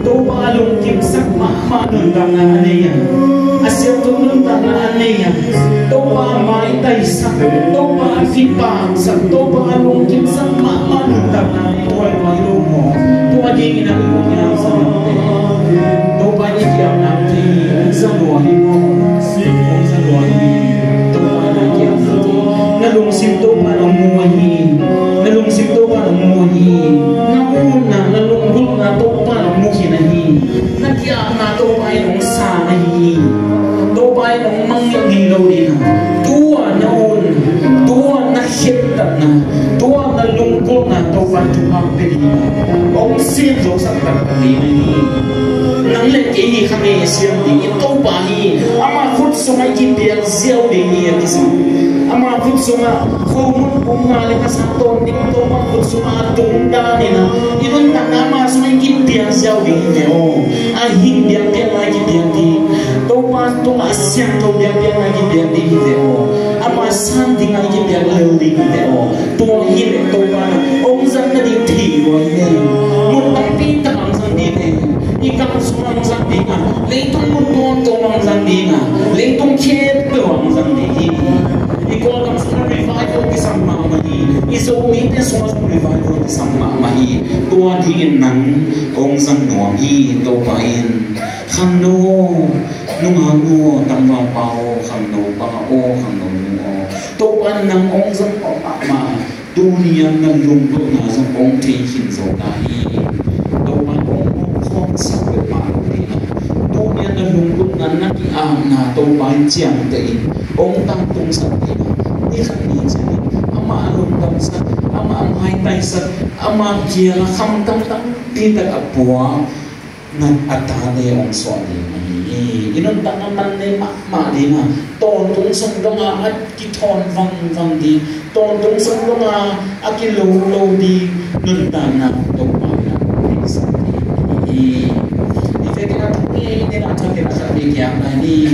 [SPEAKER 1] to ba lung kim sak ma ma nun dang na aneya asiam tu nun dang na aneya to ba mai tai sak to ba fi pa sak to ba lung kim sak ma ma nun dang na oi mai lo mo to a ding na u hiam sa to ba ni kiam na ti sa lo ni mo sa lo ni to ba na kiam na ti na lung sim to ba no mo hi na lung sim to ba no mo hi na un na lung gul na to ba no mo hi na hi na kia na to ba nong sa na hi to ba nong mang ni lo ni na tua na un tua na hit na tua na lung gul na to ba tu ha pe ni ong sim zo sa ta ni ni nang le ke hi khame siam ding to ba hi ama khut so mai ki pian ziau ding ni ki sa ama khut so ma kho mun pum na le ka sa ton ding to ma khut so ma tung da ni na inun ta na ma so mai ki pian ziau ding ne o a hin biang pian mai ki pian di to ma to ma siam to biang pian mai ki pian di ne o ama san ding ai ki pian le ding ne o to hi le to ma ong zan na ding thi wo ne mun ta pi ta ang san di ne ikang sumang zandinga leitung mutuan tomang zandinga leitung khet tuang zandi ikol kam sum revival ki samma mahi iso mi te sum revival ki samma mahi tua dingin nang ong sang nuam hi to pain kham no nung ha no tam ma pao kham no pa o kham no o to pan nang ong sang pa ma tu nian nang lung to na sang ong thi hin zo da hi to pan ong sắc về bản thì tu niên là lùng lùng ngắn nát ki am na to ban chiang te in ong tang tung sắc thì ni khát ni che ama lùng tam sắc ama am hai tai sắc ama kia là kham tam tam ti ta apua nan ata de ong so ni ni inon ta man ne ma di na ton tung song dong a ki thon vang di ton tung song dong a ki lo di nun ta na to pa na Ife kita tuki ni nak cakap pasal dia ni.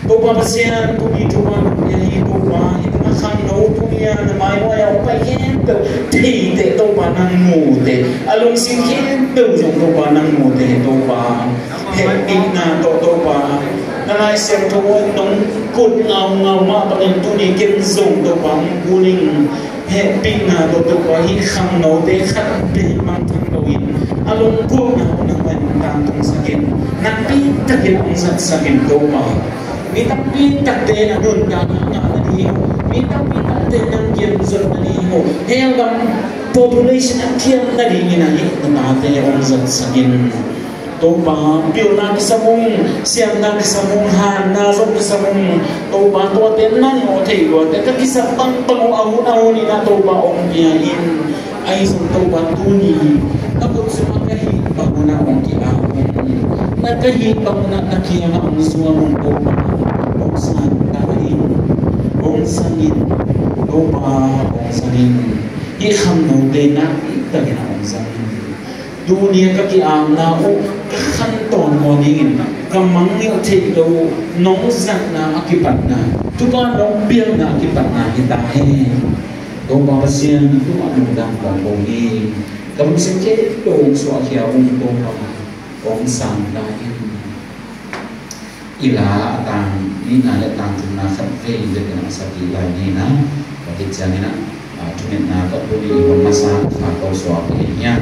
[SPEAKER 1] Tupa pasien tuki tupa ni tupa itu macam no tukia namai waya upai kento ti te tupa nang mu te alung sim kento jong tupa nang mu te tupa happy na tupa nangai sem tuwa nong kut ngau ma paling tu ni kem zong tupa kuning happy na tupa hi kham no te khat pe mang thang doin alung ku na nang ban tang tung sakin napi takin ang sakin tupa mi tapi takte na dun ka na di mi tapi takte nang kiam zon na di mo hel gam population ang kiam na di na hi na te ang sakin to ba pil na kisamong siam na kisamong han na so kisamong to ba to te nan o thei lo te ka kisapang pang au ni na to ba ong ya in ai so to ba tu ni kapot sa makahi pa na ong ki a nakahi pa na nakiya na ang suwang to ba ong san ta in ong sanin to ba ong sanin i kham no te na ta na ong sanin dunia kaki am na o khan ton mo dingin kamang ni thei lo nong zat na akipat na tu ba nong biang na akipat na kita he to ba pasien tu anu dang ba bo ni kam se ke to so akhia to ba ong sang da in ila tang ni na le tang na khat fe de na sa ki la ni na ba ti cha ni na tu na ka pu ni won masa ka to so a ki nya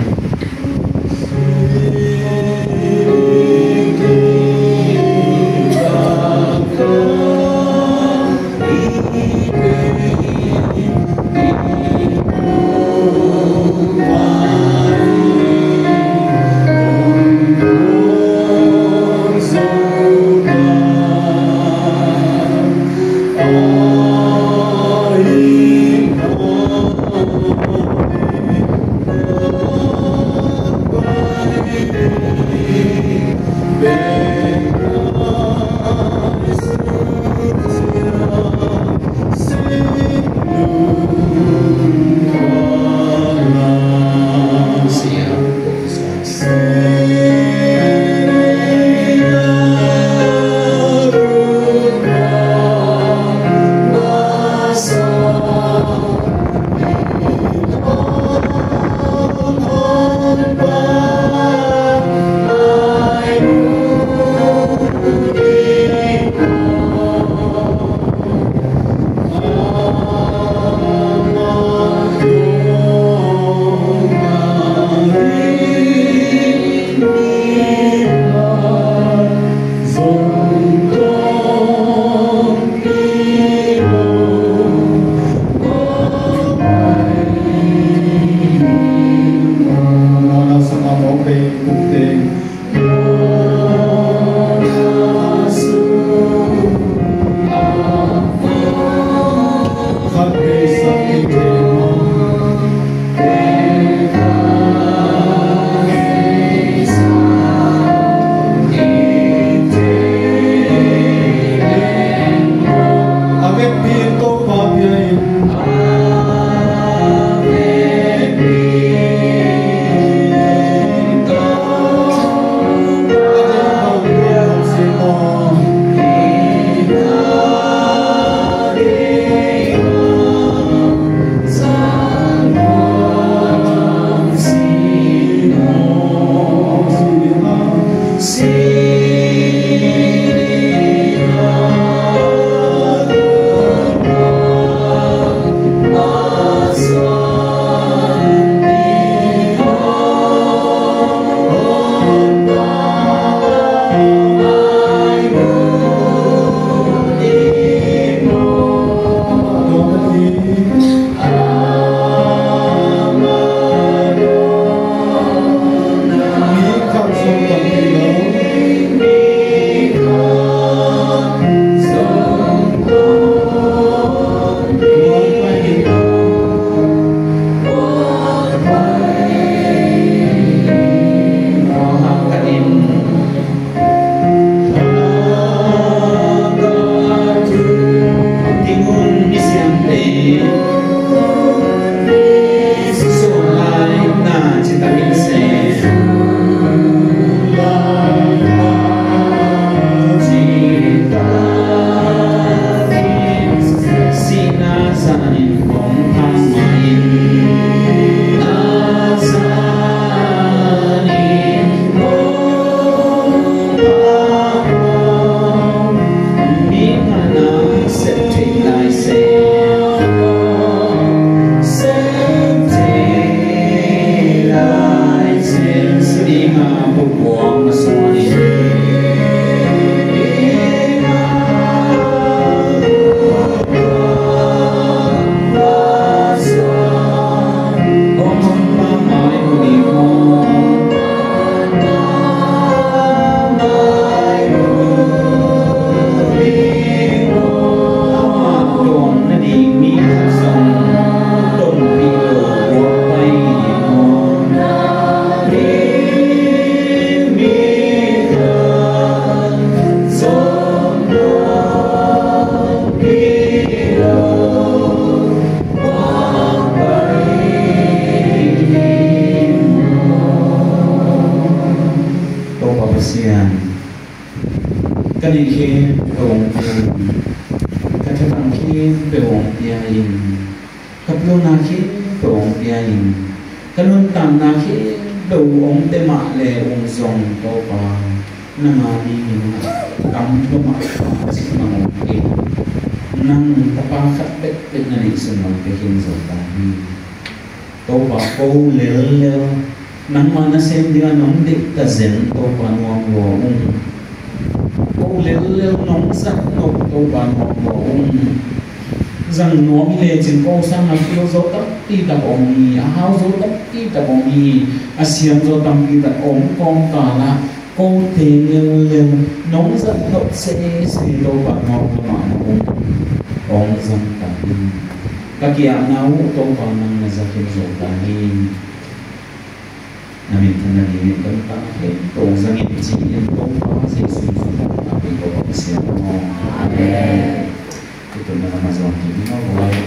[SPEAKER 1] pe ong pia in kaplo na khi pe ong pia in kalon tam na khi do ong te ma le ong zong to pa na ma ni ni kam to ma si ma ong ke nang tapa khat pe na ni sun ma pe hin zo ta ni to pa ko le le nang ma na sem dia nong dik ta zen to pa nuam lo ong cô lêu lêu nóng sắc nộp tô bàn họ bỏ rằng nó lệ trên cô sang là kêu dấu tóc đi tập ống mì hao dấu tóc đi tập ống mì xiêm dấu tâm đi tập ống con cả là cô thế lêu lêu nóng giận nộp xe tô bàn họ bỏ ống dân cả đi các kia nào tô bàn năng là ra kêu dấu cả đi namin kanagin itong bakit kung sa ngipin itong bakit susunod natin ko siya mo. Amen. Ito na naman sa mga kibinaw, wala